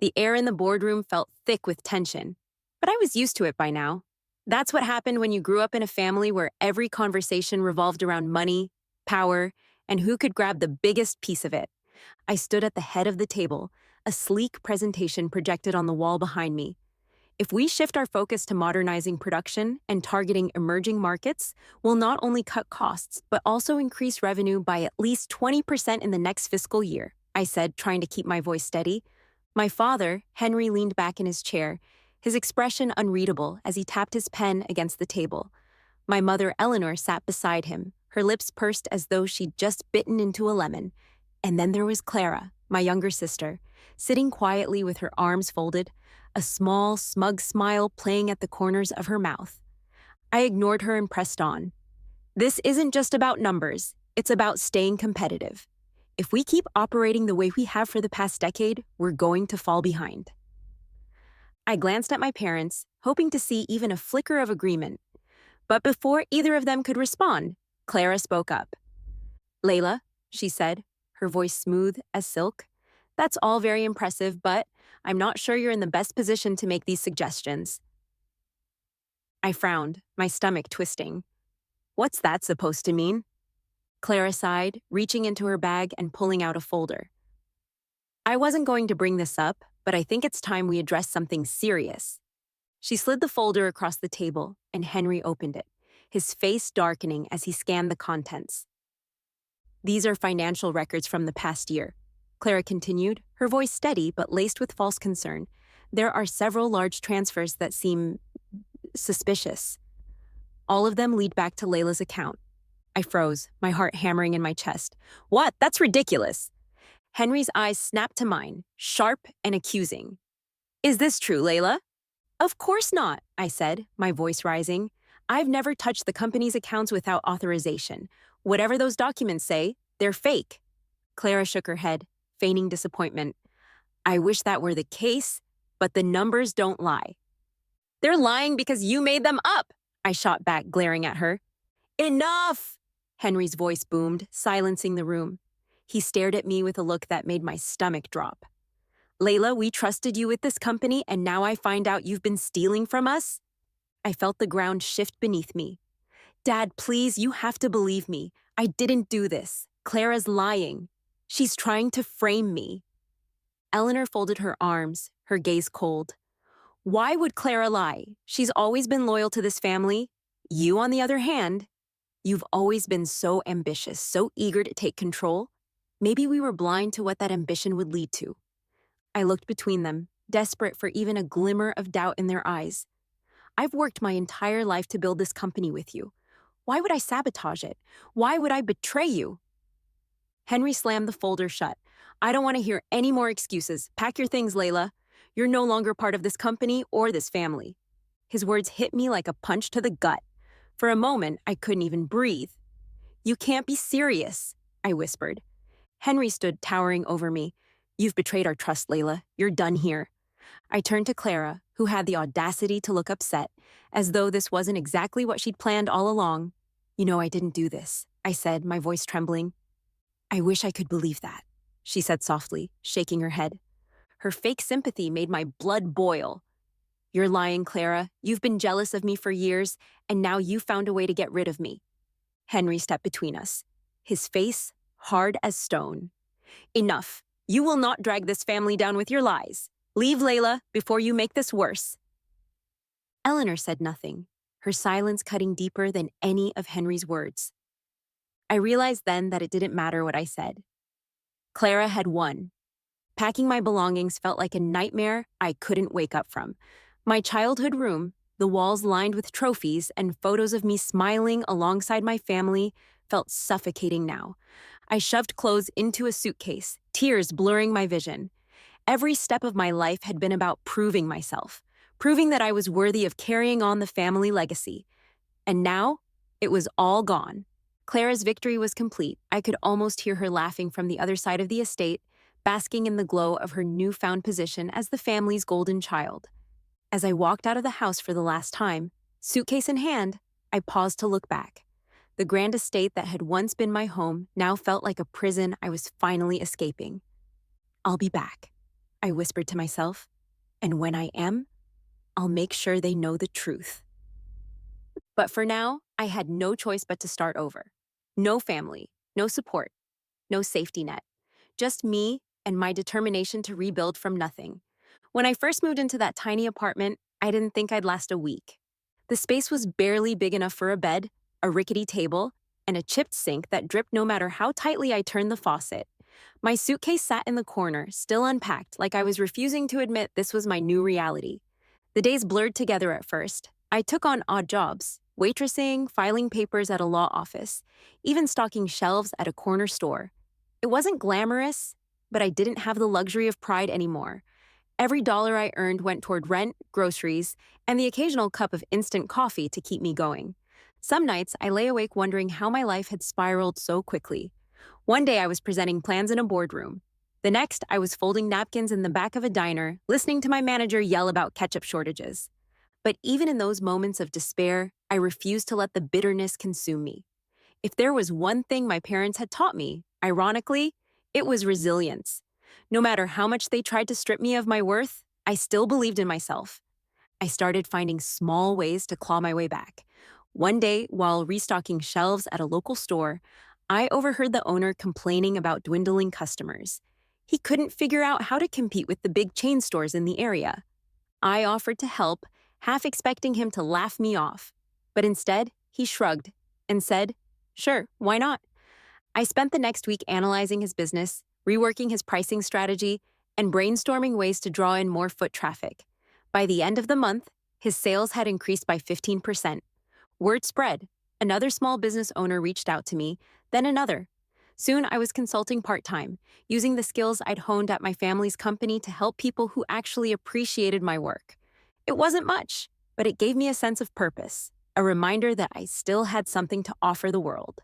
The air in the boardroom felt thick with tension, but I was used to it by now. That's what happened when you grew up in a family where every conversation revolved around money, power, and who could grab the biggest piece of it. I stood at the head of the table, a sleek presentation projected on the wall behind me. If we shift our focus to modernizing production and targeting emerging markets, we'll not only cut costs, but also increase revenue by at least 20% in the next fiscal year, I said, trying to keep my voice steady. My father, Henry, leaned back in his chair, his expression unreadable as he tapped his pen against the table. My mother, Eleanor, sat beside him, her lips pursed as though she'd just bitten into a lemon. And then there was Clara, my younger sister, sitting quietly with her arms folded, a small, smug smile playing at the corners of her mouth. I ignored her and pressed on. This isn't just about numbers, it's about staying competitive. If we keep operating the way we have for the past decade, we're going to fall behind. I glanced at my parents, hoping to see even a flicker of agreement. But before either of them could respond, Clara spoke up. "Layla," she said, her voice smooth as silk, "that's all very impressive, but I'm not sure you're in the best position to make these suggestions." I frowned, my stomach twisting. What's that supposed to mean? Clara sighed, reaching into her bag and pulling out a folder. I wasn't going to bring this up, but I think it's time we address something serious. She slid the folder across the table, and Henry opened it, his face darkening as he scanned the contents. "These are financial records from the past year," Clara continued, her voice steady but laced with false concern. "There are several large transfers that seem suspicious. All of them lead back to Layla's account." I froze, my heart hammering in my chest. "What? That's ridiculous." Henry's eyes snapped to mine, sharp and accusing. "Is this true, Layla?" "Of course not," I said, my voice rising. "I've never touched the company's accounts without authorization. Whatever those documents say, they're fake." Clara shook her head, feigning disappointment. "I wish that were the case, but the numbers don't lie." "They're lying because you made them up," I shot back, glaring at her. "Enough!" Henry's voice boomed, silencing the room. He stared at me with a look that made my stomach drop. "Layla, we trusted you with this company, and now I find out you've been stealing from us?" I felt the ground shift beneath me. "Dad, please, you have to believe me. I didn't do this. Clara's lying. She's trying to frame me." Eleanor folded her arms, her gaze cold. "Why would Clara lie? She's always been loyal to this family. You, on the other hand, you've always been so ambitious, so eager to take control. Maybe we were blind to what that ambition would lead to." I looked between them, desperate for even a glimmer of doubt in their eyes. "I've worked my entire life to build this company with you. Why would I sabotage it? Why would I betray you?" Henry slammed the folder shut. "I don't want to hear any more excuses. Pack your things, Layla. You're no longer part of this company or this family." His words hit me like a punch to the gut. For a moment, I couldn't even breathe. "You can't be serious," I whispered. Henry stood towering over me. "You've betrayed our trust, Layla. You're done here." I turned to Clara, who had the audacity to look upset, as though this wasn't exactly what she'd planned all along. "You know I didn't do this," I said, my voice trembling. "I wish I could believe that," she said softly, shaking her head. Her fake sympathy made my blood boil. "You're lying, Clara. You've been jealous of me for years, and now you found a way to get rid of me." Henry stepped between us, his face hard as stone. "Enough. You will not drag this family down with your lies. Leave, Layla, before you make this worse." Eleanor said nothing, her silence cutting deeper than any of Henry's words. I realized then that it didn't matter what I said. Clara had won. Packing my belongings felt like a nightmare I couldn't wake up from. My childhood room, the walls lined with trophies and photos of me smiling alongside my family, felt suffocating now. I shoved clothes into a suitcase, tears blurring my vision. Every step of my life had been about proving myself, proving that I was worthy of carrying on the family legacy. And now, it was all gone. Clara's victory was complete. I could almost hear her laughing from the other side of the estate, basking in the glow of her newfound position as the family's golden child. As I walked out of the house for the last time, suitcase in hand, I paused to look back. The grand estate that had once been my home now felt like a prison I was finally escaping. "I'll be back," I whispered to myself. And when I am, I'll make sure they know the truth. But for now, I had no choice but to start over. No family, no support, no safety net. Just me and my determination to rebuild from nothing. When I first moved into that tiny apartment, I didn't think I'd last a week. The space was barely big enough for a bed, a rickety table, and a chipped sink that dripped no matter how tightly I turned the faucet. My suitcase sat in the corner, still unpacked, like I was refusing to admit this was my new reality. The days blurred together at first. I took on odd jobs, waitressing, filing papers at a law office, even stocking shelves at a corner store. It wasn't glamorous, but I didn't have the luxury of pride anymore. Every dollar I earned went toward rent, groceries, and the occasional cup of instant coffee to keep me going. Some nights, I lay awake wondering how my life had spiraled so quickly. One day, I was presenting plans in a boardroom. The next, I was folding napkins in the back of a diner, listening to my manager yell about ketchup shortages. But even in those moments of despair, I refused to let the bitterness consume me. If there was one thing my parents had taught me, ironically, it was resilience. No matter how much they tried to strip me of my worth, I still believed in myself. I started finding small ways to claw my way back. One day, while restocking shelves at a local store, I overheard the owner complaining about dwindling customers. He couldn't figure out how to compete with the big chain stores in the area. I offered to help, half expecting him to laugh me off. But instead, he shrugged and said, "Sure, why not?" I spent the next week analyzing his business, reworking his pricing strategy, and brainstorming ways to draw in more foot traffic. By the end of the month, his sales had increased by 15%. Word spread. Another small business owner reached out to me, then another. Soon I was consulting part-time, using the skills I'd honed at my family's company to help people who actually appreciated my work. It wasn't much, but it gave me a sense of purpose, a reminder that I still had something to offer the world.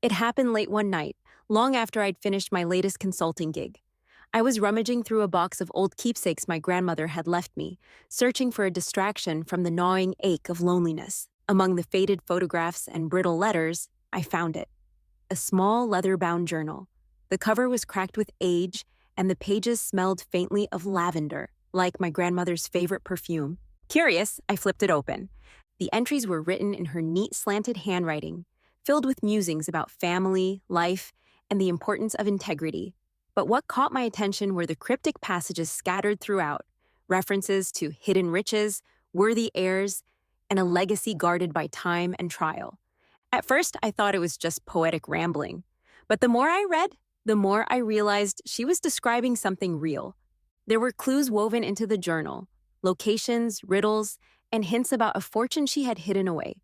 It happened late one night, long after I'd finished my latest consulting gig. I was rummaging through a box of old keepsakes my grandmother had left me, searching for a distraction from the gnawing ache of loneliness. Among the faded photographs and brittle letters, I found it. A small leather-bound journal. The cover was cracked with age, and the pages smelled faintly of lavender, like my grandmother's favorite perfume. Curious, I flipped it open. The entries were written in her neat slanted handwriting, filled with musings about family, life, and the importance of integrity. But what caught my attention were the cryptic passages scattered throughout, references to hidden riches, worthy heirs, and a legacy guarded by time and trial. At first, I thought it was just poetic rambling. But the more I read, the more I realized she was describing something real. There were clues woven into the journal, locations, riddles, and hints about a fortune she had hidden away.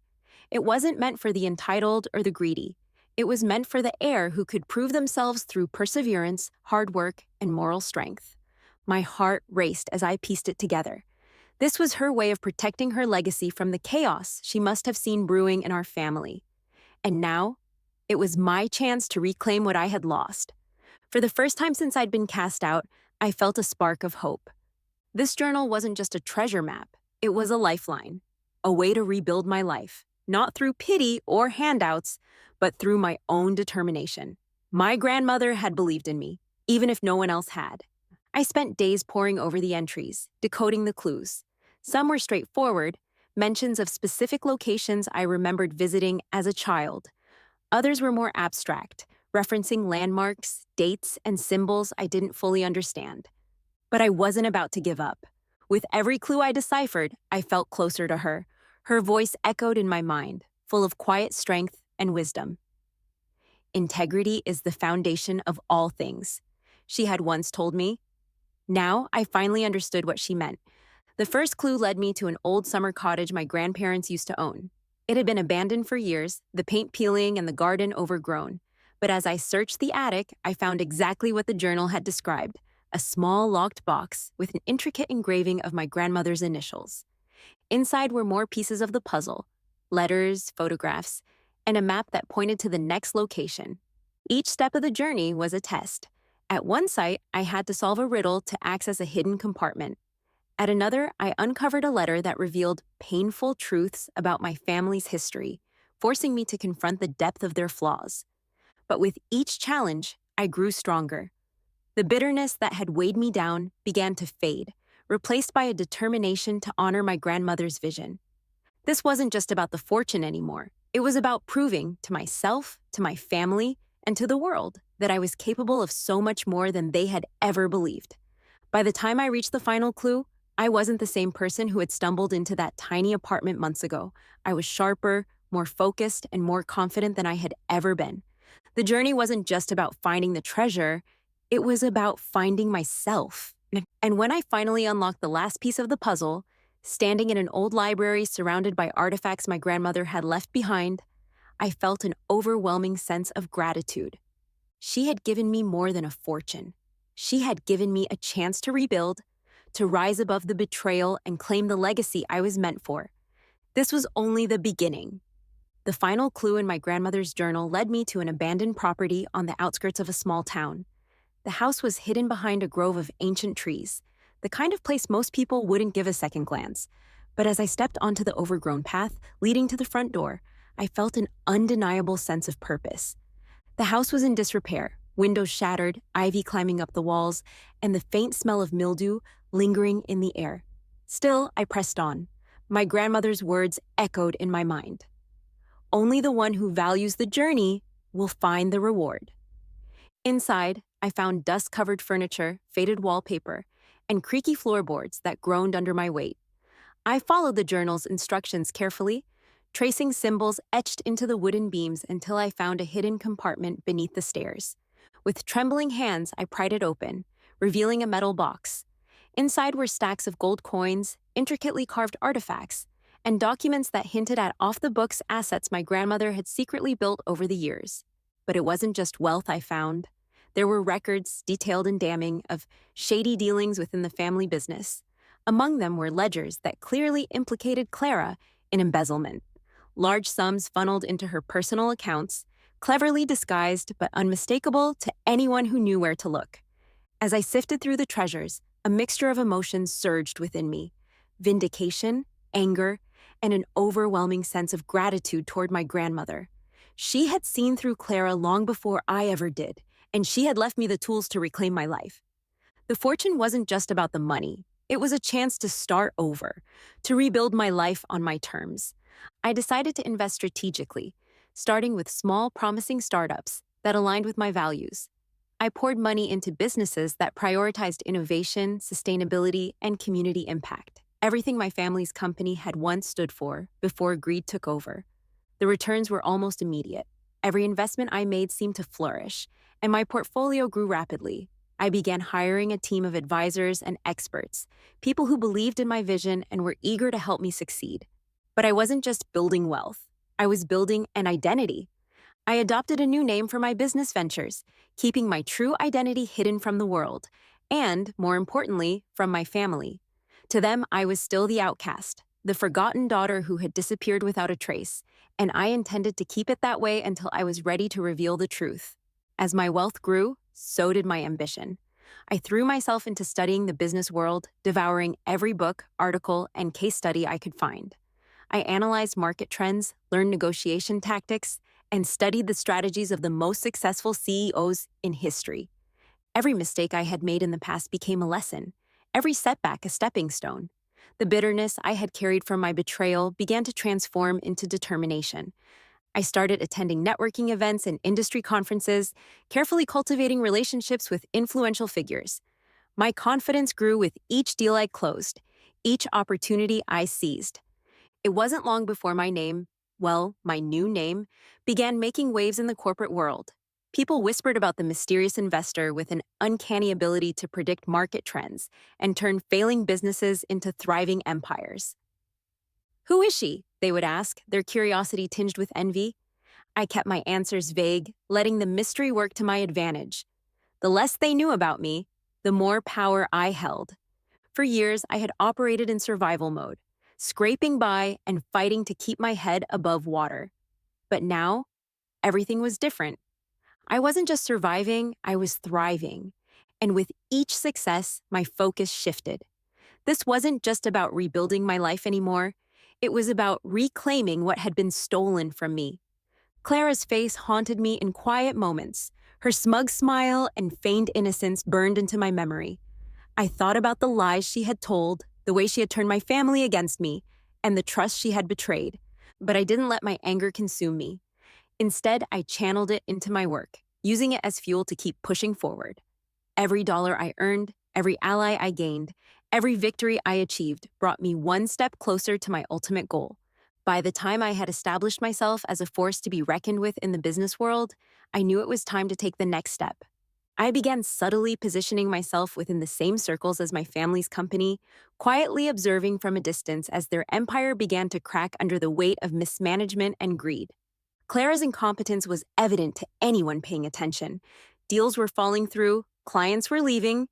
It wasn't meant for the entitled or the greedy. It was meant for the heir who could prove themselves through perseverance, hard work, and moral strength. My heart raced as I pieced it together. This was her way of protecting her legacy from the chaos she must have seen brewing in our family. And now, it was my chance to reclaim what I had lost. For the first time since I'd been cast out, I felt a spark of hope. This journal wasn't just a treasure map, it was a lifeline, a way to rebuild my life, not through pity or handouts, but through my own determination. My grandmother had believed in me, even if no one else had. I spent days poring over the entries, decoding the clues. Some were straightforward, mentions of specific locations I remembered visiting as a child. Others were more abstract, referencing landmarks, dates, and symbols I didn't fully understand. But I wasn't about to give up. With every clue I deciphered, I felt closer to her. Her voice echoed in my mind, full of quiet strength and wisdom. Integrity is the foundation of all things, she had once told me. Now, I finally understood what she meant. The first clue led me to an old summer cottage my grandparents used to own. It had been abandoned for years, the paint peeling and the garden overgrown. But as I searched the attic, I found exactly what the journal had described, a small locked box with an intricate engraving of my grandmother's initials. Inside were more pieces of the puzzle, letters, photographs, and a map that pointed to the next location. Each step of the journey was a test. At one site, I had to solve a riddle to access a hidden compartment. At another, I uncovered a letter that revealed painful truths about my family's history, forcing me to confront the depth of their flaws. But with each challenge, I grew stronger. The bitterness that had weighed me down began to fade, replaced by a determination to honor my grandmother's vision. This wasn't just about the fortune anymore. It was about proving to myself, to my family, and to the world that I was capable of so much more than they had ever believed. By the time I reached the final clue, I wasn't the same person who had stumbled into that tiny apartment months ago. I was sharper, more focused, and more confident than I had ever been. The journey wasn't just about finding the treasure, it was about finding myself. And when I finally unlocked the last piece of the puzzle, standing in an old library surrounded by artifacts my grandmother had left behind, I felt an overwhelming sense of gratitude. She had given me more than a fortune. She had given me a chance to rebuild, to rise above the betrayal and claim the legacy I was meant for. This was only the beginning. The final clue in my grandmother's journal led me to an abandoned property on the outskirts of a small town. The house was hidden behind a grove of ancient trees, the kind of place most people wouldn't give a second glance. But as I stepped onto the overgrown path leading to the front door, I felt an undeniable sense of purpose. The house was in disrepair, windows shattered, ivy climbing up the walls, and the faint smell of mildew lingering in the air. Still, I pressed on. My grandmother's words echoed in my mind. Only the one who values the journey will find the reward. Inside, I found dust-covered furniture, faded wallpaper, and creaky floorboards that groaned under my weight. I followed the journal's instructions carefully, tracing symbols etched into the wooden beams until I found a hidden compartment beneath the stairs. With trembling hands, I pried it open, revealing a metal box. Inside were stacks of gold coins, intricately carved artifacts, and documents that hinted at off-the-books assets my grandmother had secretly built over the years. But it wasn't just wealth I found. There were records, detailed and damning, of shady dealings within the family business. Among them were ledgers that clearly implicated Clara in embezzlement. Large sums funneled into her personal accounts, cleverly disguised but unmistakable to anyone who knew where to look. As I sifted through the treasures, a mixture of emotions surged within me: vindication, anger, and an overwhelming sense of gratitude toward my grandmother. She had seen through Clara long before I ever did, and she had left me the tools to reclaim my life. The fortune wasn't just about the money. It was a chance to start over, to rebuild my life on my terms. I decided to invest strategically, starting with small, promising startups that aligned with my values. I poured money into businesses that prioritized innovation, sustainability, and community impact, everything my family's company had once stood for before greed took over. The returns were almost immediate. Every investment I made seemed to flourish, and my portfolio grew rapidly. I began hiring a team of advisors and experts, people who believed in my vision and were eager to help me succeed. But I wasn't just building wealth. I was building an identity. I adopted a new name for my business ventures, keeping my true identity hidden from the world, and, more importantly, from my family. To them, I was still the outcast, the forgotten daughter who had disappeared without a trace, and I intended to keep it that way until I was ready to reveal the truth. As my wealth grew, so did my ambition. I threw myself into studying the business world, devouring every book, article, and case study I could find. I analyzed market trends, learned negotiation tactics, and studied the strategies of the most successful CEOs in history. Every mistake I had made in the past became a lesson, every setback a stepping stone. The bitterness I had carried from my betrayal began to transform into determination. I started attending networking events and industry conferences, carefully cultivating relationships with influential figures. My confidence grew with each deal I closed, each opportunity I seized. It wasn't long before my name, my new name, began making waves in the corporate world. People whispered about the mysterious investor with an uncanny ability to predict market trends and turn failing businesses into thriving empires. "Who is she?" they would ask, their curiosity tinged with envy. I kept my answers vague, letting the mystery work to my advantage. The less they knew about me, the more power I held. For years, I had operated in survival mode, scraping by and fighting to keep my head above water. But now, everything was different. I wasn't just surviving, I was thriving. And with each success, my focus shifted. This wasn't just about rebuilding my life anymore. It was about reclaiming what had been stolen from me. Clara's face haunted me in quiet moments, Her smug smile and feigned innocence burned into my memory. I thought about the lies she had told, the way she had turned my family against me, and the trust she had betrayed. But I didn't let my anger consume me. Instead, I channeled it into my work, using it as fuel to keep pushing forward. Every dollar I earned, every ally I gained, every victory I achieved brought me one step closer to my ultimate goal. By the time I had established myself as a force to be reckoned with in the business world, I knew it was time to take the next step. I began subtly positioning myself within the same circles as my family's company, quietly observing from a distance as their empire began to crack under the weight of mismanagement and greed. Clara's incompetence was evident to anyone paying attention. Deals were falling through, clients were leaving,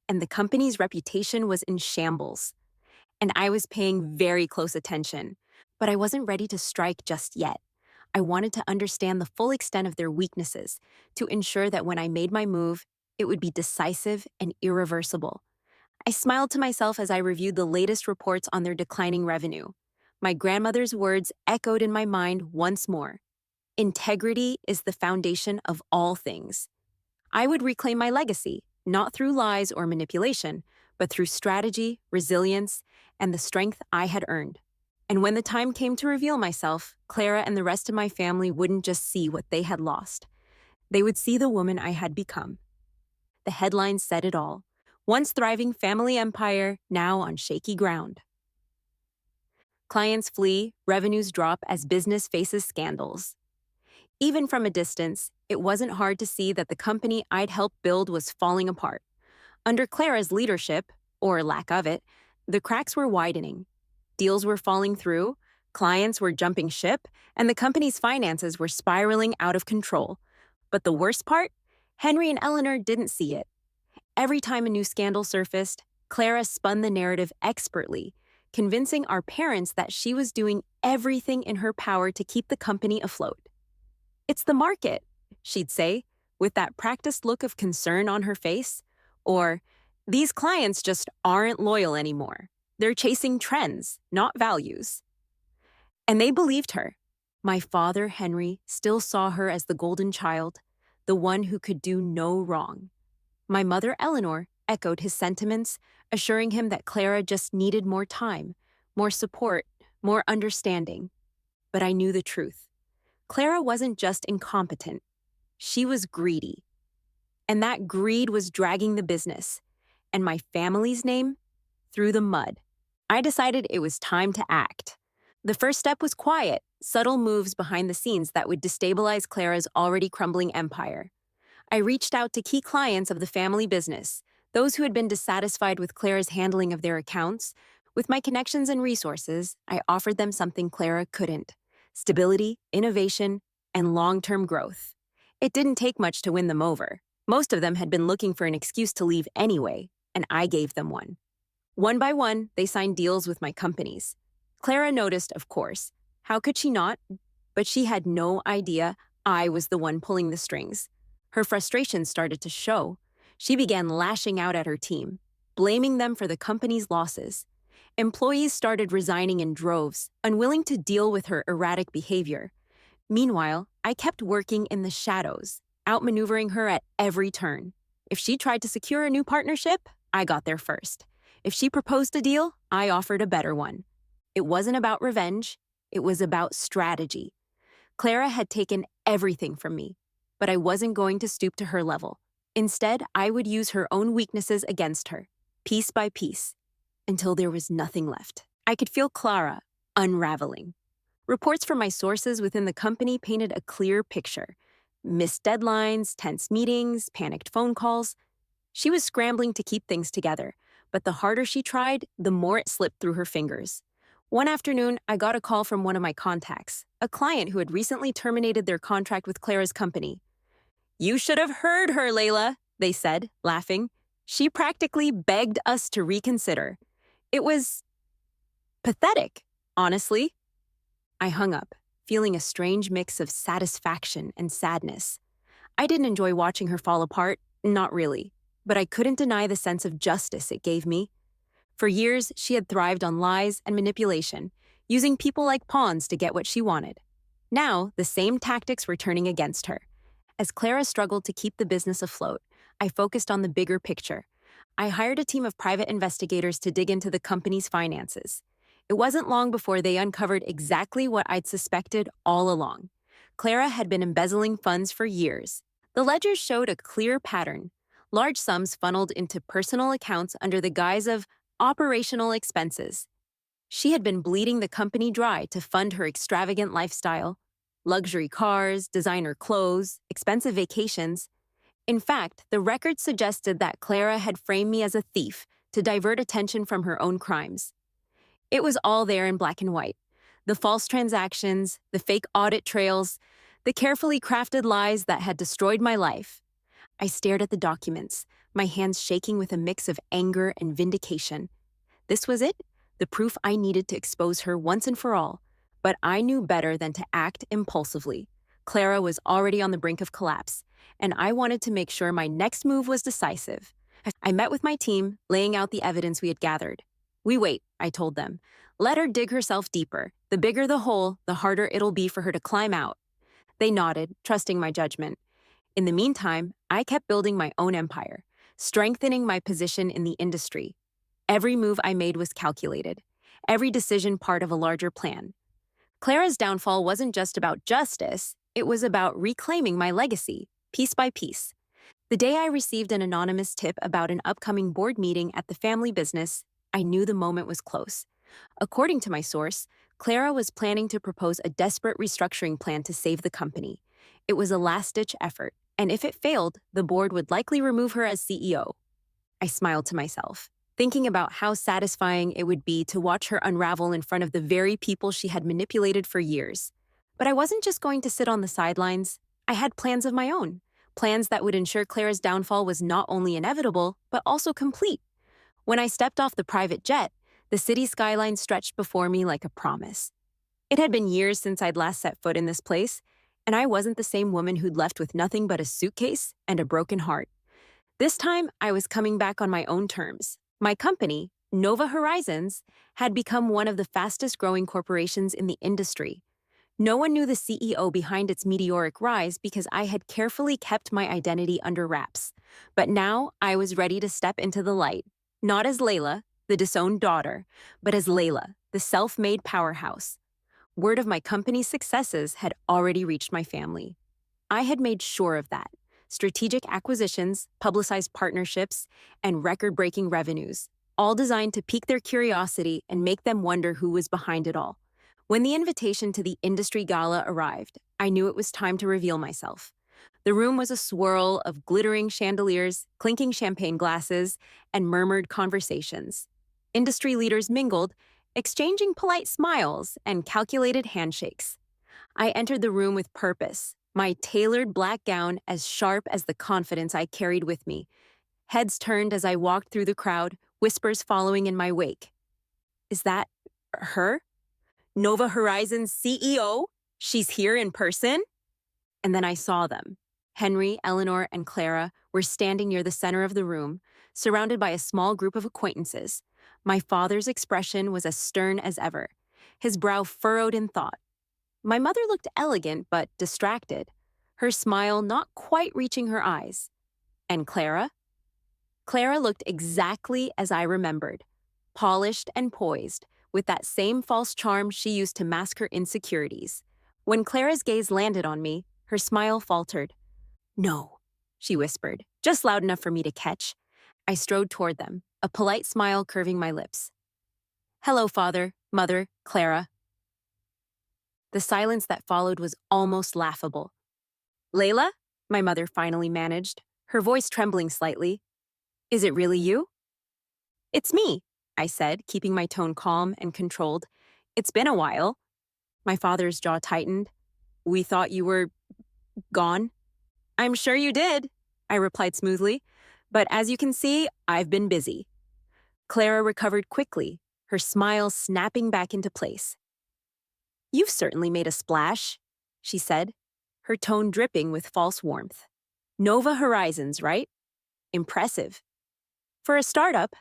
and the company's reputation was in shambles. And I was paying very close attention. But I wasn't ready to strike just yet. I wanted to understand the full extent of their weaknesses to ensure that when I made my move, it would be decisive and irreversible. I smiled to myself as I reviewed the latest reports on their declining revenue. My grandmother's words echoed in my mind once more. Integrity is the foundation of all things. I would reclaim my legacy, not through lies or manipulation, but through strategy, resilience, and the strength I had earned. And when the time came to reveal myself, Clara and the rest of my family wouldn't just see what they had lost. They would see the woman I had become. The headlines said it all. Once thriving family empire, now on shaky ground. Clients flee, revenues drop as business faces scandals. Even from a distance, it wasn't hard to see that the company I'd helped build was falling apart. Under Clara's leadership, or lack of it, the cracks were widening. Deals were falling through, clients were jumping ship, and the company's finances were spiraling out of control. But the worst part? Henry and Eleanor didn't see it. Every time a new scandal surfaced, Clara spun the narrative expertly, convincing our parents that she was doing everything in her power to keep the company afloat. "It's the market," she'd say, with that practiced look of concern on her face. Or, "These clients just aren't loyal anymore. They're chasing trends, not values." And they believed her. My father, Henry, still saw her as the golden child, the one who could do no wrong. My mother, Eleanor, echoed his sentiments, assuring him that Clara just needed more time, more support, more understanding. But I knew the truth. Clara wasn't just incompetent. She was greedy. And that greed was dragging the business, and my family's name, through the mud. I decided it was time to act. The first step was quiet, subtle moves behind the scenes that would destabilize Clara's already crumbling empire. I reached out to key clients of the family business, those who had been dissatisfied with Clara's handling of their accounts. With my connections and resources, I offered them something Clara couldn't: stability, innovation, and long-term growth. It didn't take much to win them over. Most of them had been looking for an excuse to leave anyway, and I gave them one. One by one, they signed deals with my companies. Clara noticed, of course. How could she not? But she had no idea I was the one pulling the strings. Her frustration started to show. She began lashing out at her team, blaming them for the company's losses. Employees started resigning in droves, unwilling to deal with her erratic behavior. Meanwhile, I kept working in the shadows, outmaneuvering her at every turn. If she tried to secure a new partnership, I got there first. If she proposed a deal, I offered a better one. It wasn't about revenge, it was about strategy. Clara had taken everything from me, but I wasn't going to stoop to her level. Instead, I would use her own weaknesses against her, piece by piece, until there was nothing left. I could feel Clara unraveling. Reports from my sources within the company painted a clear picture. Missed deadlines, tense meetings, panicked phone calls. She was scrambling to keep things together, but the harder she tried, the more it slipped through her fingers. One afternoon, I got a call from one of my contacts, a client who had recently terminated their contract with Clara's company. "You should have heard her, Layla," they said, laughing. "She practically begged us to reconsider. It was pathetic, honestly." I hung up, feeling a strange mix of satisfaction and sadness. I didn't enjoy watching her fall apart, not really, but I couldn't deny the sense of justice it gave me. For years, she had thrived on lies and manipulation, using people like pawns to get what she wanted. Now, the same tactics were turning against her, As Clara struggled to keep the business afloat, I focused on the bigger picture. I hired a team of private investigators to dig into the company's finances. It wasn't long before they uncovered exactly what I'd suspected all along. Clara had been embezzling funds for years. The ledgers showed a clear pattern. Large sums funneled into personal accounts under the guise of operational expenses. She had been bleeding the company dry to fund her extravagant lifestyle. Luxury cars, designer clothes, expensive vacations. In fact, the record suggested that Clara had framed me as a thief to divert attention from her own crimes. It was all there in black and white. The false transactions, the fake audit trails, the carefully crafted lies that had destroyed my life. I stared at the documents, my hands shaking with a mix of anger and vindication. This was it, the proof I needed to expose her once and for all. But I knew better than to act impulsively. Clara was already on the brink of collapse, and I wanted to make sure my next move was decisive. I met with my team, laying out the evidence we had gathered. "We wait," I told them. "Let her dig herself deeper. The bigger the hole, the harder it'll be for her to climb out." They nodded, trusting my judgment. In the meantime, I kept building my own empire, strengthening my position in the industry. Every move I made was calculated, every decision part of a larger plan. Clara's downfall wasn't just about justice, it was about reclaiming my legacy, piece by piece. The day I received an anonymous tip about an upcoming board meeting at the family business, I knew the moment was close. According to my source, Clara was planning to propose a desperate restructuring plan to save the company. It was a last-ditch effort, and if it failed, the board would likely remove her as CEO. I smiled to myself, thinking about how satisfying it would be to watch her unravel in front of the very people she had manipulated for years. But I wasn't just going to sit on the sidelines. I had plans of my own, plans that would ensure Clara's downfall was not only inevitable, but also complete. When I stepped off the private jet, the city skyline stretched before me like a promise. It had been years since I'd last set foot in this place, and I wasn't the same woman who'd left with nothing but a suitcase and a broken heart. This time, I was coming back on my own terms. My company, Nova Horizons, had become one of the fastest-growing corporations in the industry. No one knew the CEO behind its meteoric rise because I had carefully kept my identity under wraps. But now, I was ready to step into the light, not as Layla, the disowned daughter, but as Layla, the self-made powerhouse. Word of my company's successes had already reached my family. I had made sure of that. Strategic acquisitions, publicized partnerships, and record-breaking revenues, all designed to pique their curiosity and make them wonder who was behind it all. When the invitation to the industry gala arrived, I knew it was time to reveal myself. The room was a swirl of glittering chandeliers, clinking champagne glasses, and murmured conversations. Industry leaders mingled, exchanging polite smiles and calculated handshakes. I entered the room with purpose, my tailored black gown as sharp as the confidence I carried with me. Heads turned as I walked through the crowd, whispers following in my wake. "Is that her? Nova Horizons CEO? She's here in person?" And then I saw them. Henry, Eleanor, and Clara were standing near the center of the room, surrounded by a small group of acquaintances. My father's expression was as stern as ever, his brow furrowed in thought. My mother looked elegant but distracted, her smile not quite reaching her eyes. And Clara? Clara looked exactly as I remembered, polished and poised, with that same false charm she used to mask her insecurities. When Clara's gaze landed on me, her smile faltered. "No," she whispered, just loud enough for me to catch. I strode toward them, a polite smile curving my lips. "Hello, Father, Mother, Clara." The silence that followed was almost laughable. "Layla?" my mother finally managed, her voice trembling slightly. "Is it really you?" "It's me," I said, keeping my tone calm and controlled. "It's been a while." My father's jaw tightened. "We thought you were gone." "I'm sure you did," I replied smoothly. "But as you can see, I've been busy." Clara recovered quickly, her smile snapping back into place. "You've certainly made a splash," she said, her tone dripping with false warmth. "Nova Horizons, right? Impressive. For a startup."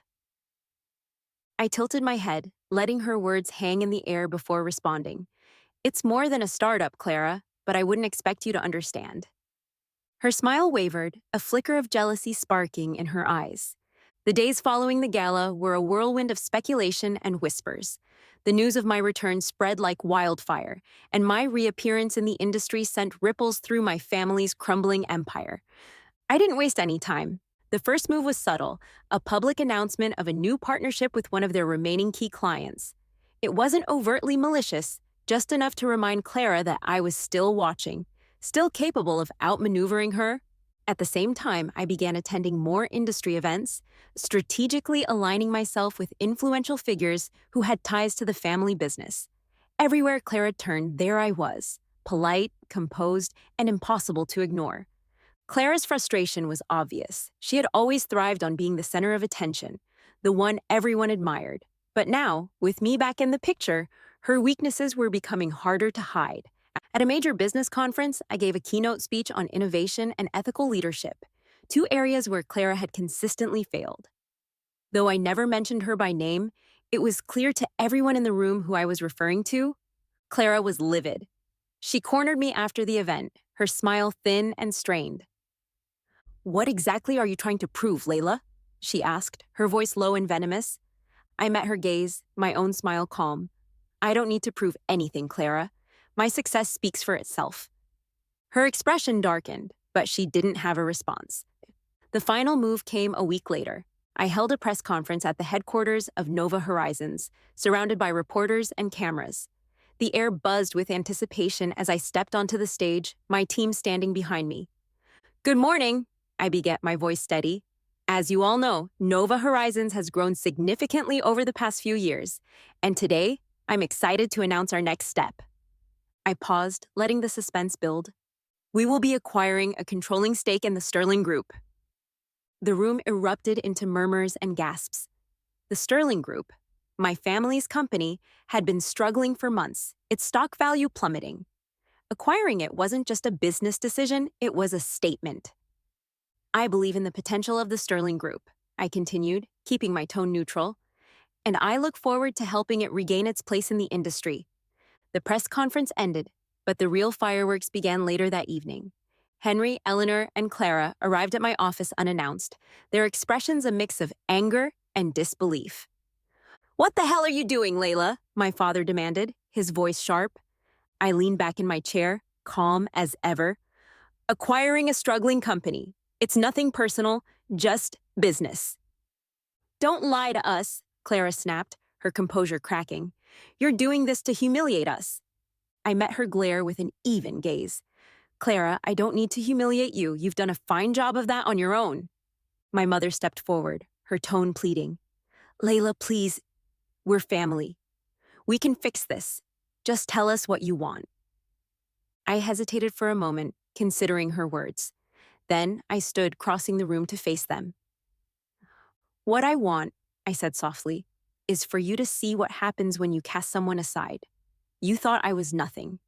I tilted my head, letting her words hang in the air before responding. "It's more than a startup, Clara, but I wouldn't expect you to understand." Her smile wavered, a flicker of jealousy sparking in her eyes. The days following the gala were a whirlwind of speculation and whispers. The news of my return spread like wildfire, and my reappearance in the industry sent ripples through my family's crumbling empire. I didn't waste any time. The first move was subtle, a public announcement of a new partnership with one of their remaining key clients. It wasn't overtly malicious, just enough to remind Clara that I was still watching, still capable of outmaneuvering her. At the same time, I began attending more industry events, strategically aligning myself with influential figures who had ties to the family business. Everywhere Clara turned, there I was, polite, composed, and impossible to ignore. Clara's frustration was obvious. She had always thrived on being the center of attention, the one everyone admired. But now, with me back in the picture, her weaknesses were becoming harder to hide. At a major business conference, I gave a keynote speech on innovation and ethical leadership, two areas where Clara had consistently failed. Though I never mentioned her by name, it was clear to everyone in the room who I was referring to. Clara was livid. She cornered me after the event, her smile thin and strained. "What exactly are you trying to prove, Layla?" she asked, her voice low and venomous. I met her gaze, my own smile calm. "I don't need to prove anything, Clara. My success speaks for itself." Her expression darkened, but she didn't have a response. The final move came a week later. I held a press conference at the headquarters of Nova Horizons, surrounded by reporters and cameras. The air buzzed with anticipation as I stepped onto the stage, my team standing behind me. "Good morning," I began, my voice steady. "As you all know, Nova Horizons has grown significantly over the past few years, and today, I'm excited to announce our next step." I paused, letting the suspense build. "We will be acquiring a controlling stake in the Sterling Group." The room erupted into murmurs and gasps. The Sterling Group, my family's company, had been struggling for months, its stock value plummeting. Acquiring it wasn't just a business decision, it was a statement. "I believe in the potential of the Sterling Group," I continued, keeping my tone neutral, "and I look forward to helping it regain its place in the industry." The press conference ended, but the real fireworks began later that evening. Henry, Eleanor, and Clara arrived at my office unannounced, their expressions a mix of anger and disbelief. "What the hell are you doing, Layla?" my father demanded, his voice sharp. I leaned back in my chair, calm as ever. "Acquiring a struggling company. It's nothing personal, just business." "Don't lie to us," Clara snapped, her composure cracking. "You're doing this to humiliate us." I met her glare with an even gaze. "Clara, I don't need to humiliate you. You've done a fine job of that on your own." My mother stepped forward, her tone pleading. "Layla, please, we're family. We can fix this. Just tell us what you want." I hesitated for a moment, considering her words. Then I stood, crossing the room to face them. "What I want," I said softly, "is for you to see what happens when you cast someone aside. You thought I was nothing.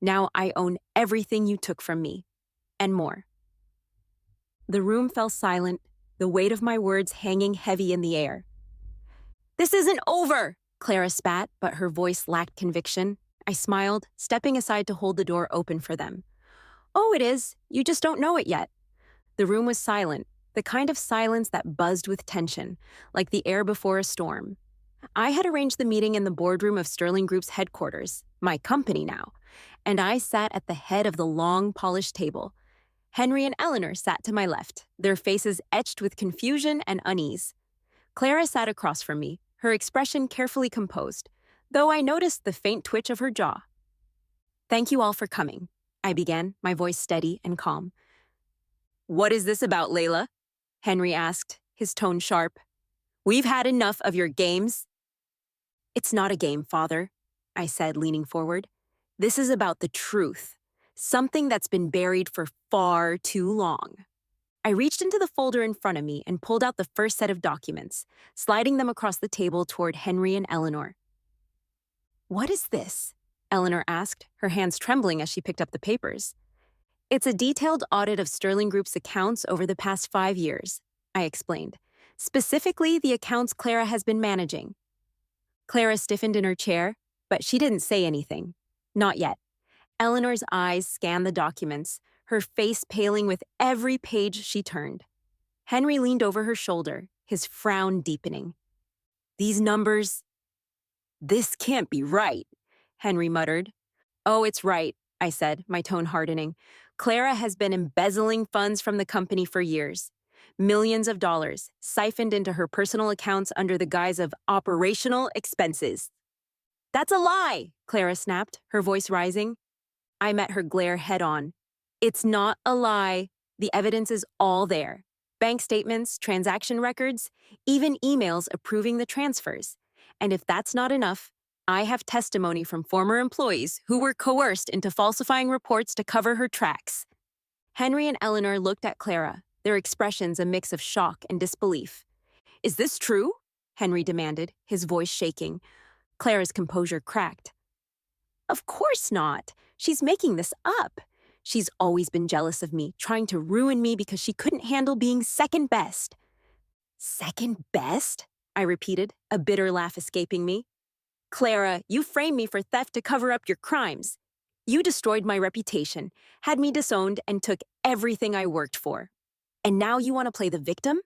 Now I own everything you took from me, and more." The room fell silent, the weight of my words hanging heavy in the air. "This isn't over," Clara spat, but her voice lacked conviction. I smiled, stepping aside to hold the door open for them. "Oh, it is. You just don't know it yet." The room was silent, the kind of silence that buzzed with tension, like the air before a storm. I had arranged the meeting in the boardroom of Sterling Group's headquarters, my company now, and I sat at the head of the long, polished table. Henry and Eleanor sat to my left, their faces etched with confusion and unease. Clara sat across from me, her expression carefully composed, though I noticed the faint twitch of her jaw. "Thank you all for coming," I began, my voice steady and calm. "What is this about, Layla?" Henry asked, his tone sharp. "We've had enough of your games." "It's not a game, Father," I said, leaning forward. "This is about the truth, something that's been buried for far too long." I reached into the folder in front of me and pulled out the first set of documents, sliding them across the table toward Henry and Eleanor. "What is this?" Eleanor asked, her hands trembling as she picked up the papers. "It's a detailed audit of Sterling Group's accounts over the past 5 years," I explained. "Specifically, the accounts Clara has been managing." Clara stiffened in her chair, but she didn't say anything. Not yet. Eleanor's eyes scanned the documents, her face paling with every page she turned. Henry leaned over her shoulder, his frown deepening. These numbers, this can't be right, Henry muttered. Oh, it's right, I said, my tone hardening. Clara has been embezzling funds from the company for years. Millions of dollars, siphoned into her personal accounts under the guise of operational expenses. That's a lie, Clara snapped, her voice rising. I met her glare head on. It's not a lie. The evidence is all there. Bank statements, transaction records, even emails approving the transfers. And if that's not enough, I have testimony from former employees who were coerced into falsifying reports to cover her tracks. Henry and Eleanor looked at Clara, their expressions a mix of shock and disbelief. Is this true? Henry demanded, his voice shaking. Clara's composure cracked. Of course not. She's making this up. She's always been jealous of me, trying to ruin me because she couldn't handle being second best. Second best? I repeated, a bitter laugh escaping me. Clara, you framed me for theft to cover up your crimes. You destroyed my reputation, had me disowned, and took everything I worked for. And now you want to play the victim?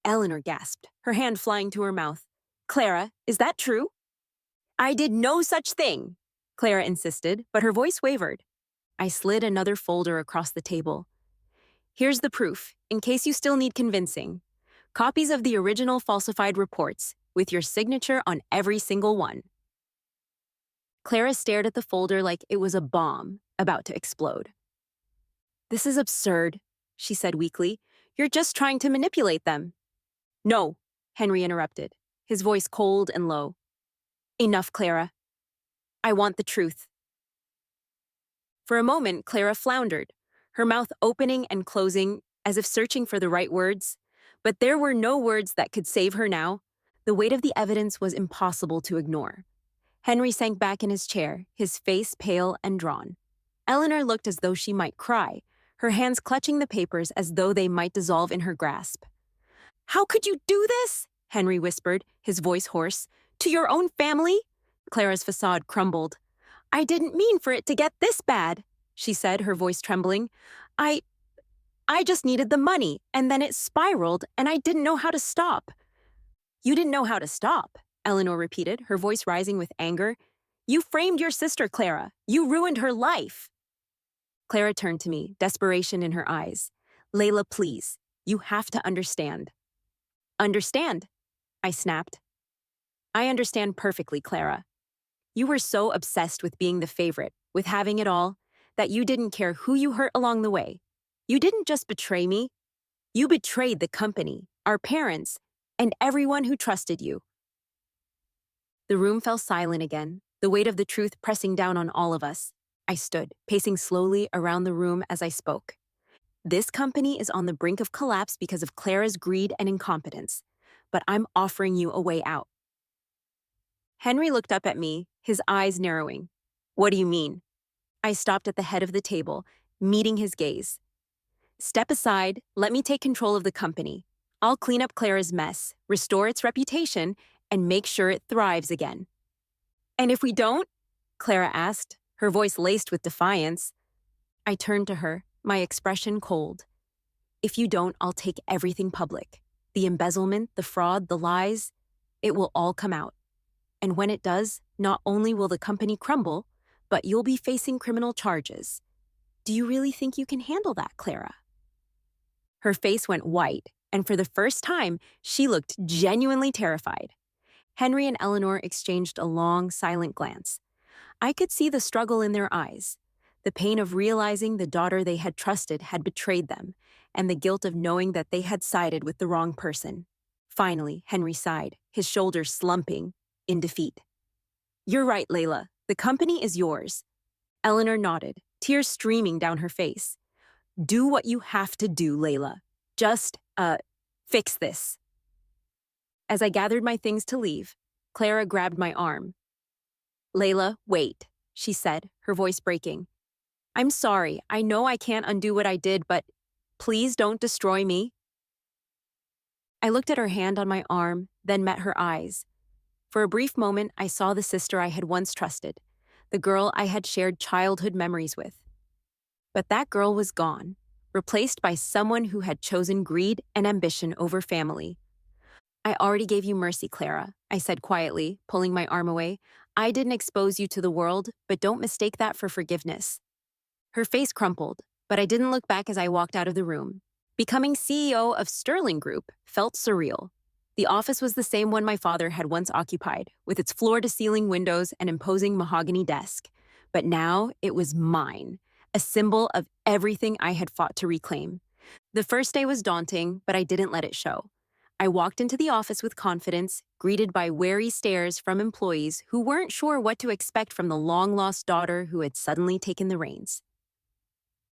Eleanor gasped, her hand flying to her mouth. Clara, is that true? I did no such thing, Clara insisted, but her voice wavered. I slid another folder across the table. Here's the proof, in case you still need convincing. Copies of the original falsified reports, with your signature on every single one. Clara stared at the folder like it was a bomb about to explode. This is absurd, she said weakly. You're just trying to manipulate them. No, Henry interrupted, his voice cold and low. Enough, Clara. I want the truth. For a moment, Clara floundered, her mouth opening and closing as if searching for the right words. But there were no words that could save her now. The weight of the evidence was impossible to ignore. Henry sank back in his chair, his face pale and drawn. Eleanor looked as though she might cry, her hands clutching the papers as though they might dissolve in her grasp. How could you do this? Henry whispered, his voice hoarse. To your own family? Clara's facade crumbled. I didn't mean for it to get this bad, she said, her voice trembling. I just needed the money, and then it spiraled, and I didn't know how to stop. You didn't know how to stop, Eleanor repeated, her voice rising with anger. You framed your sister, Clara. You ruined her life. Clara turned to me, desperation in her eyes. Layla, please. You have to understand. Understand? I snapped. I understand perfectly, Clara. You were so obsessed with being the favorite, with having it all, that you didn't care who you hurt along the way. You didn't just betray me. You betrayed the company, our parents, and everyone who trusted you. The room fell silent again, the weight of the truth pressing down on all of us. I stood, pacing slowly around the room as I spoke. This company is on the brink of collapse because of Clara's greed and incompetence, but I'm offering you a way out. Henry looked up at me, his eyes narrowing. What do you mean? I stopped at the head of the table, meeting his gaze. Step aside, let me take control of the company. I'll clean up Clara's mess, restore its reputation, and make sure it thrives again. And if we don't? Clara asked, her voice laced with defiance. I turned to her, my expression cold. If you don't, I'll take everything public. The embezzlement, the fraud, the lies, it will all come out. And when it does, not only will the company crumble, but you'll be facing criminal charges. Do you really think you can handle that, Clara? Her face went white, and for the first time, she looked genuinely terrified. Henry and Eleanor exchanged a long, silent glance. I could see the struggle in their eyes, the pain of realizing the daughter they had trusted had betrayed them, and the guilt of knowing that they had sided with the wrong person. Finally, Henry sighed, his shoulders slumping, in defeat. You're right, Layla. The company is yours. Eleanor nodded, tears streaming down her face. Do what you have to do, Layla. Just, fix this. As I gathered my things to leave, Clara grabbed my arm. Layla, wait, she said, her voice breaking. I'm sorry. I know I can't undo what I did, but please don't destroy me. I looked at her hand on my arm, then met her eyes. For a brief moment, I saw the sister I had once trusted, the girl I had shared childhood memories with. But that girl was gone, replaced by someone who had chosen greed and ambition over family. I already gave you mercy, Clara, I said quietly, pulling my arm away. I didn't expose you to the world, but don't mistake that for forgiveness. Her face crumpled, but I didn't look back as I walked out of the room. Becoming CEO of Sterling Group felt surreal. The office was the same one my father had once occupied, with its floor-to-ceiling windows and imposing mahogany desk. But now it was mine, a symbol of everything I had fought to reclaim. The first day was daunting, but I didn't let it show. I walked into the office with confidence, greeted by wary stares from employees who weren't sure what to expect from the long-lost daughter who had suddenly taken the reins.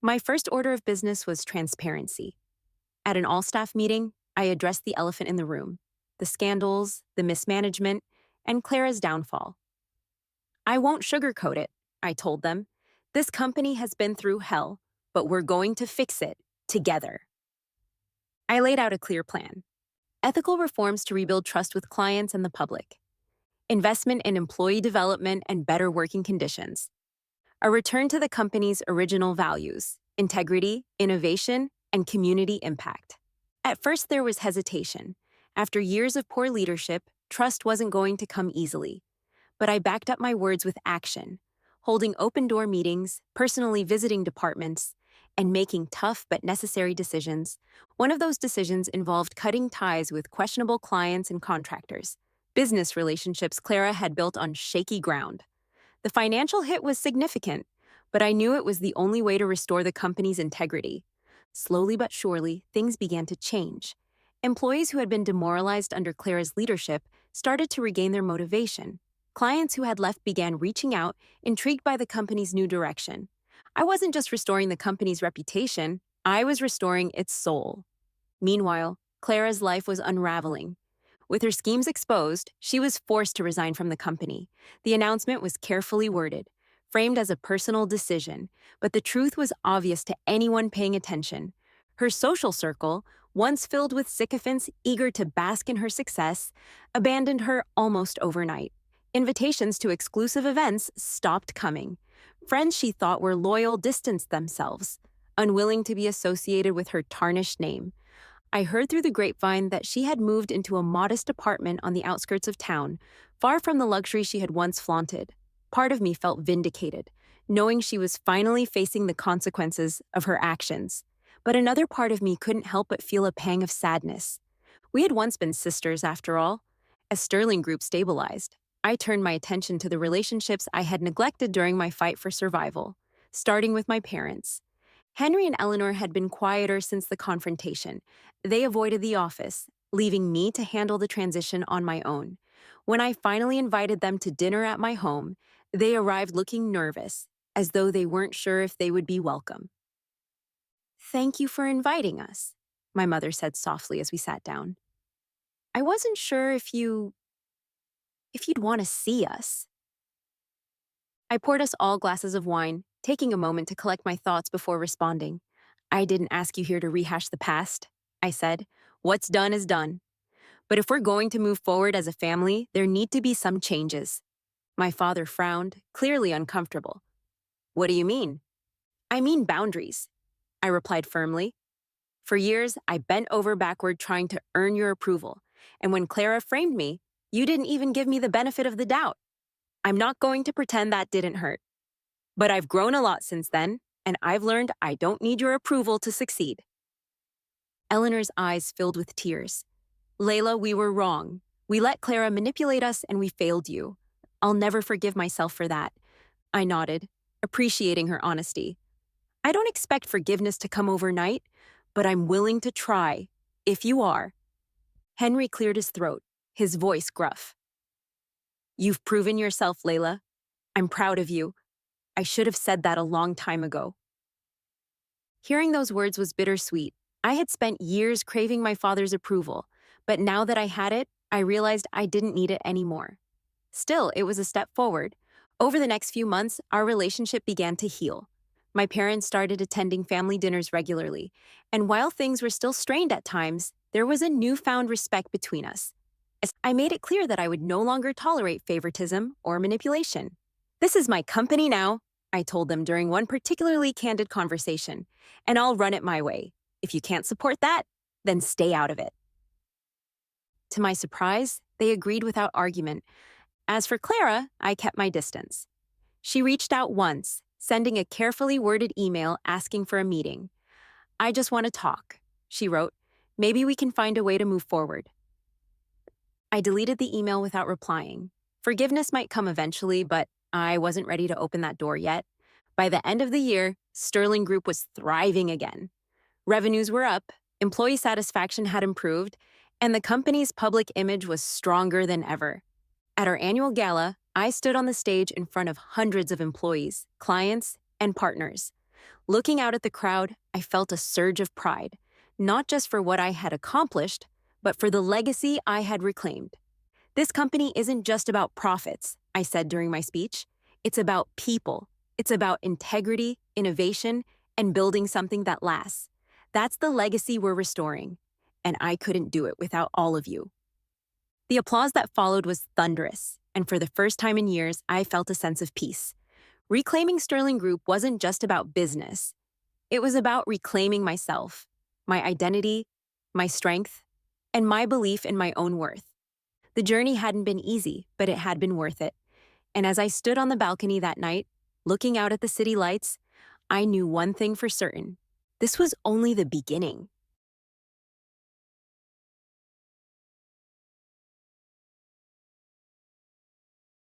My first order of business was transparency. At an all-staff meeting, I addressed the elephant in the room: the scandals, the mismanagement, and Clara's downfall. I won't sugarcoat it, I told them. This company has been through hell, but we're going to fix it together. I laid out a clear plan: ethical reforms to rebuild trust with clients and the public, investment in employee development and better working conditions, a return to the company's original values: integrity, innovation, and community impact. At first, there was hesitation. After years of poor leadership, trust wasn't going to come easily. But I backed up my words with action, holding open-door meetings, personally visiting departments, and making tough but necessary decisions. One of those decisions involved cutting ties with questionable clients and contractors, business relationships Clara had built on shaky ground. The financial hit was significant, but I knew it was the only way to restore the company's integrity. Slowly but surely, things began to change. Employees who had been demoralized under Clara's leadership started to regain their motivation. Clients who had left began reaching out, intrigued by the company's new direction. I wasn't just restoring the company's reputation, I was restoring its soul. Meanwhile, Clara's life was unraveling. With her schemes exposed, she was forced to resign from the company. The announcement was carefully worded, framed as a personal decision, but the truth was obvious to anyone paying attention. Her social circle, once filled with sycophants eager to bask in her success, abandoned her almost overnight. Invitations to exclusive events stopped coming. Friends she thought were loyal distanced themselves, unwilling to be associated with her tarnished name. I heard through the grapevine that she had moved into a modest apartment on the outskirts of town, far from the luxury she had once flaunted. Part of me felt vindicated, knowing she was finally facing the consequences of her actions. But another part of me couldn't help but feel a pang of sadness. We had once been sisters, after all. As Sterling Group stabilized, I turned my attention to the relationships I had neglected during my fight for survival, starting with my parents. Henry and Eleanor had been quieter since the confrontation. They avoided the office, leaving me to handle the transition on my own. When I finally invited them to dinner at my home, they arrived looking nervous, as though they weren't sure if they would be welcome. "Thank you for inviting us," my mother said softly as we sat down. "I wasn't sure if you'd want to see us." I poured us all glasses of wine, taking a moment to collect my thoughts before responding. "I didn't ask you here to rehash the past," I said. "What's done is done. But if we're going to move forward as a family, there need to be some changes." My father frowned, clearly uncomfortable. "What do you mean?" "I mean boundaries," I replied firmly. "For years, I bent over backward trying to earn your approval, and when Clara framed me, you didn't even give me the benefit of the doubt. I'm not going to pretend that didn't hurt. But I've grown a lot since then, and I've learned I don't need your approval to succeed." Eleanor's eyes filled with tears. "Layla, we were wrong. We let Clara manipulate us and we failed you. I'll never forgive myself for that." I nodded, appreciating her honesty. "I don't expect forgiveness to come overnight, but I'm willing to try, if you are." Henry cleared his throat, his voice gruff. "You've proven yourself, Layla. I'm proud of you. I should have said that a long time ago." Hearing those words was bittersweet. I had spent years craving my father's approval, but now that I had it, I realized I didn't need it anymore. Still, it was a step forward. Over the next few months, our relationship began to heal. My parents started attending family dinners regularly, and while things were still strained at times, there was a newfound respect between us. I made it clear that I would no longer tolerate favoritism or manipulation. "This is my company now. I told them during one particularly candid conversation, and I'll run it my way. If you can't support that, then stay out of it. To my surprise, they agreed without argument. As for Clara, I kept my distance. She reached out once, sending a carefully worded email asking for a meeting. "I just want to talk," she wrote. "Maybe we can find a way to move forward." I deleted the email without replying. Forgiveness might come eventually, but I wasn't ready to open that door yet. By the end of the year, Sterling Group was thriving again. Revenues were up, employee satisfaction had improved, and the company's public image was stronger than ever. At our annual gala, I stood on the stage in front of hundreds of employees, clients, and partners. Looking out at the crowd, I felt a surge of pride, not just for what I had accomplished, but for the legacy I had reclaimed. "This company isn't just about profits," I said during my speech. "It's about people. It's about integrity, innovation, and building something that lasts. That's the legacy we're restoring, and I couldn't do it without all of you." The applause that followed was thunderous, and for the first time in years, I felt a sense of peace. Reclaiming Sterling Group wasn't just about business. It was about reclaiming myself, my identity, my strength, and my belief in my own worth. The journey hadn't been easy, but it had been worth it. And as I stood on the balcony that night, looking out at the city lights, I knew one thing for certain. This was only the beginning.